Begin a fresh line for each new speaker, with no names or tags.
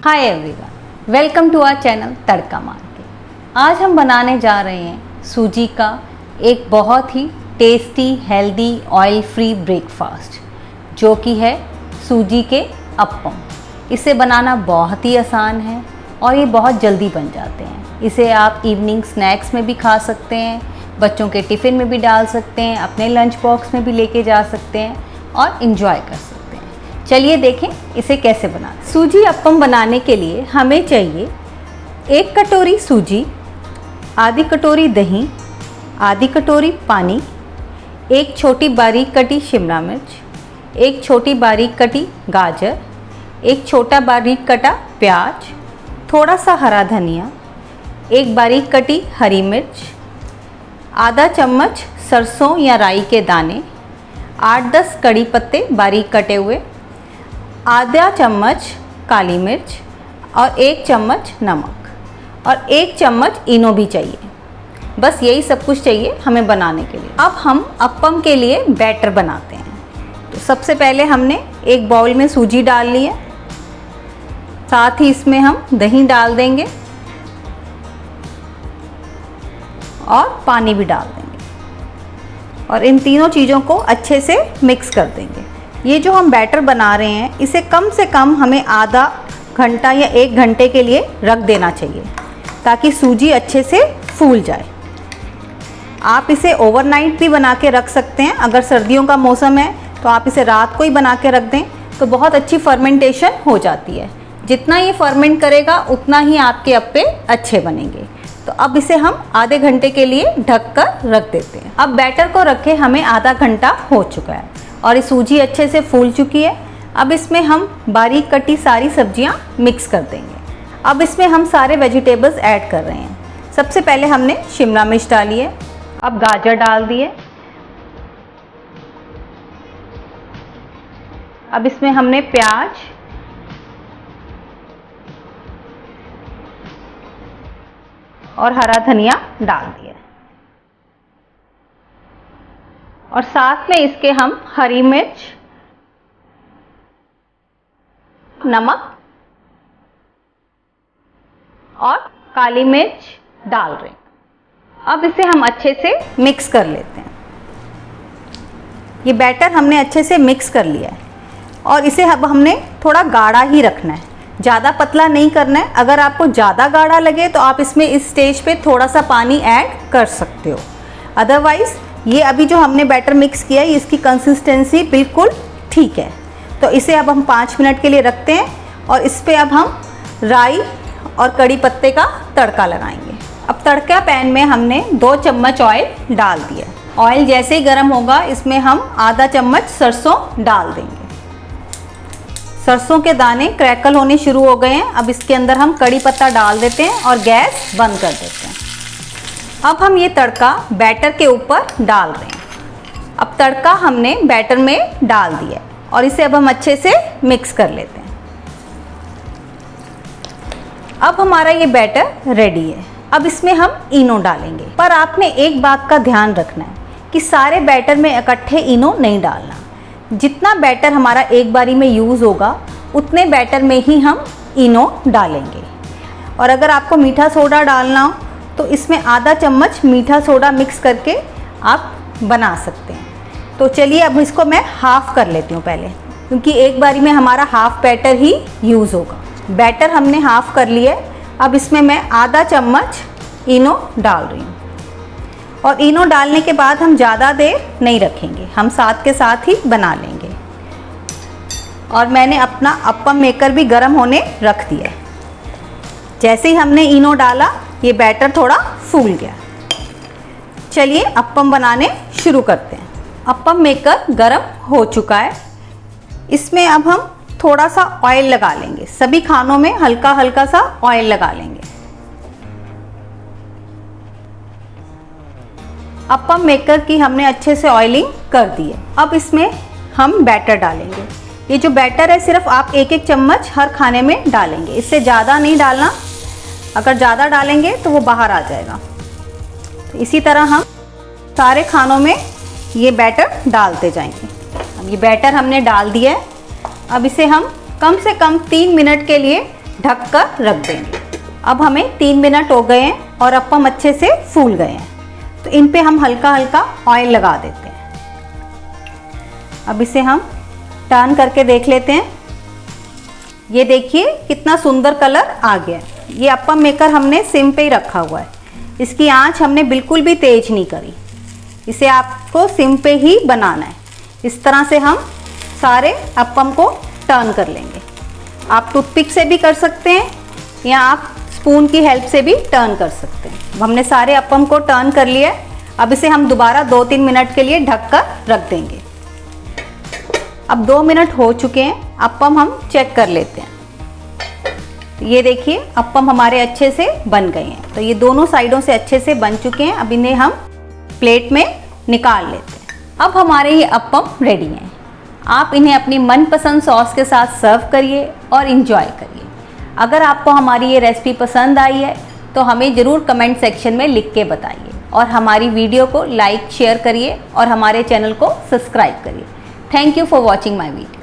Hi everyone, welcome to our channel Tadka Maar Ke. आज हम बनाने जा रहे हैं सूजी का एक बहुत ही tasty, healthy, oil free breakfast, जो कि है सूजी के अप्पम। इसे बनाना बहुत ही आसान है और ये बहुत जल्दी बन जाते हैं। इसे आप इवनिंग स्नैक्स में भी खा सकते हैं, बच्चों के टिफ़िन में भी डाल सकते हैं, अपने लंच बॉक्स में भी लेके जा सकते हैं और इन्जॉय कर सकते हैं। चलिए देखें इसे कैसे बनाना। सूजी अप्पम बनाने के लिए हमें चाहिए 1 कटोरी सूजी, आधी कटोरी दही, आधी कटोरी पानी, 1 छोटी बारीक कटी शिमला मिर्च, 1 छोटी बारीक कटी गाजर, 1 छोटा बारीक कटा प्याज, थोड़ा सा हरा धनिया, 1 बारीक कटी हरी मिर्च, आधा चम्मच सरसों या राई के दाने, 8-10 कड़ी पत्ते बारीक कटे हुए, आधा चम्मच काली मिर्च और 1 चम्मच नमक और 1 चम्मच इनो भी चाहिए। बस यही सब कुछ चाहिए हमें बनाने के लिए। अब हम अप्पम के लिए बैटर बनाते हैं। तो सबसे पहले हमने एक बाउल में सूजी डाल ली है, साथ ही इसमें हम दही डाल देंगे और पानी भी डाल देंगे और इन तीनों चीज़ों को अच्छे से मिक्स कर देंगे। ये जो हम बैटर बना रहे हैं इसे कम से कम हमें आधा घंटा या 1 घंटे के लिए रख देना चाहिए, ताकि सूजी अच्छे से फूल जाए। आप इसे ओवरनाइट भी बना के रख सकते हैं। अगर सर्दियों का मौसम है तो आप इसे रात को ही बना के रख दें तो बहुत अच्छी फर्मेंटेशन हो जाती है। जितना ये फर्मेंट करेगा उतना ही आपके अप्पे अच्छे बनेंगे। तो अब इसे हम आधे घंटे के लिए ढक कर रख देते हैं। अब बैटर को रखे हमें आधा घंटा हो चुका है और ये सूजी अच्छे से फूल चुकी है। अब इसमें हम बारीक कटी सारी सब्जियां मिक्स कर देंगे। अब इसमें हम सारे वेजिटेबल्स ऐड कर रहे हैं। सबसे पहले हमने शिमला मिर्च डाली है, अब गाजर डाल दिए, अब इसमें हमने प्याज, और हरा धनिया डाल दिया और साथ में इसके हम हरी मिर्च, नमक और काली मिर्च डाल रहे हैं। अब इसे हम अच्छे से मिक्स कर लेते हैं। ये बैटर हमने अच्छे से मिक्स कर लिया है और इसे अब हमने थोड़ा गाढ़ा ही रखना है, ज़्यादा पतला नहीं करना है। अगर आपको ज़्यादा गाढ़ा लगे तो आप इसमें इस स्टेज पे थोड़ा सा पानी ऐड कर सकते हो। अदरवाइज़ ये अभी जो हमने बैटर मिक्स किया है इसकी कंसिस्टेंसी बिल्कुल ठीक है। तो इसे अब हम 5 मिनट के लिए रखते हैं और इस पर अब हम राई और कड़ी पत्ते का तड़का लगाएंगे। अब तड़का पैन में हमने 2 चम्मच ऑयल डाल दिया। ऑयल जैसे ही गर्म होगा इसमें हम आधा चम्मच सरसों डाल देंगे। सरसों के दाने क्रैकल होने शुरू हो गए हैं। अब इसके अंदर हम कड़ी पत्ता डाल देते हैं और गैस बंद कर देते हैं। अब हम ये तड़का बैटर के ऊपर डाल रहे हैं। अब तड़का हमने बैटर में डाल दिया और इसे अब हम अच्छे से मिक्स कर लेते हैं। अब हमारा ये बैटर रेडी है। अब इसमें हम इनो डालेंगे, पर आपने एक बात का ध्यान रखना है कि सारे बैटर में इकट्ठे इनो नहीं डालना। जितना बैटर हमारा एक बारी में यूज़ होगा उतने बैटर में ही हम इनो डालेंगे। और अगर आपको मीठा सोडा डालना हो तो इसमें आधा चम्मच मीठा सोडा मिक्स करके आप बना सकते हैं। तो चलिए अब इसको मैं हाफ़ कर लेती हूँ पहले, क्योंकि एक बारी में हमारा हाफ़ बैटर ही यूज़ होगा। बैटर हमने हाफ़ कर लिया। अब इसमें मैं आधा चम्मच इनो डाल रही हूँ और इनो डालने के बाद हम ज़्यादा देर नहीं रखेंगे, हम साथ के साथ ही बना लेंगे। और मैंने अपना अप्पम मेकर भी गर्म होने रख दिया। जैसे ही हमने इनो डाला ये बैटर थोड़ा फूल गया। चलिए अप्पम बनाने शुरू करते हैं। अप्पम मेकर गर्म हो चुका है। इसमें अब हम थोड़ा सा ऑयल लगा लेंगे। सभी खानों में हल्का हल्का सा ऑयल लगा लेंगे। अप्पम मेकर की हमने अच्छे से ऑयलिंग कर दी है। अब इसमें हम बैटर डालेंगे। ये जो बैटर है सिर्फ आप 1-1 चम्मच हर खाने में डालेंगे, इससे ज़्यादा नहीं डालना। अगर ज़्यादा डालेंगे तो वो बाहर आ जाएगा। तो इसी तरह हम सारे खानों में ये बैटर डालते जाएंगे। अब ये बैटर हमने डाल दिया है। अब इसे हम कम से कम 3 मिनट के लिए ढक कर रख देंगे। अब हमें 3 मिनट हो गए हैं और अप्पम अच्छे से फूल गए हैं, तो इन पे हम हल्का हल्का ऑयल लगा देते हैं। अब इसे हम टर्न करके देख लेते हैं। ये देखिए कितना सुंदर कलर आ गया है। ये अप्पम मेकर हमने सिम पे ही रखा हुआ है, इसकी आंच हमने बिल्कुल भी तेज नहीं करी। इसे आपको सिम पे ही बनाना है। इस तरह से हम सारे अप्पम को टर्न कर लेंगे। आप टूथपिक से भी कर सकते हैं या आप स्पून की हेल्प से भी टर्न कर सकते हैं। हमने सारे अप्पम को टर्न कर लिया। अब इसे हम दोबारा 2-3 मिनट के लिए ढक कर रख देंगे। अब 2 मिनट हो चुके हैं, अप्पम हम चेक कर लेते हैं। ये देखिए अप्पम हमारे अच्छे से बन गए हैं। तो ये दोनों साइडों से अच्छे से बन चुके हैं। अब इन्हें हम प्लेट में निकाल लेते हैं। अब हमारे ये अप्पम रेडी हैं। आप इन्हें अपनी मनपसंद सॉस के साथ सर्व करिए और इन्जॉय करिए। अगर आपको हमारी ये रेसिपी पसंद आई है तो हमें ज़रूर कमेंट सेक्शन में लिख के बताइए और हमारी वीडियो को लाइक शेयर करिए और हमारे चैनल को सब्सक्राइब करिए। Thank you for watching my video.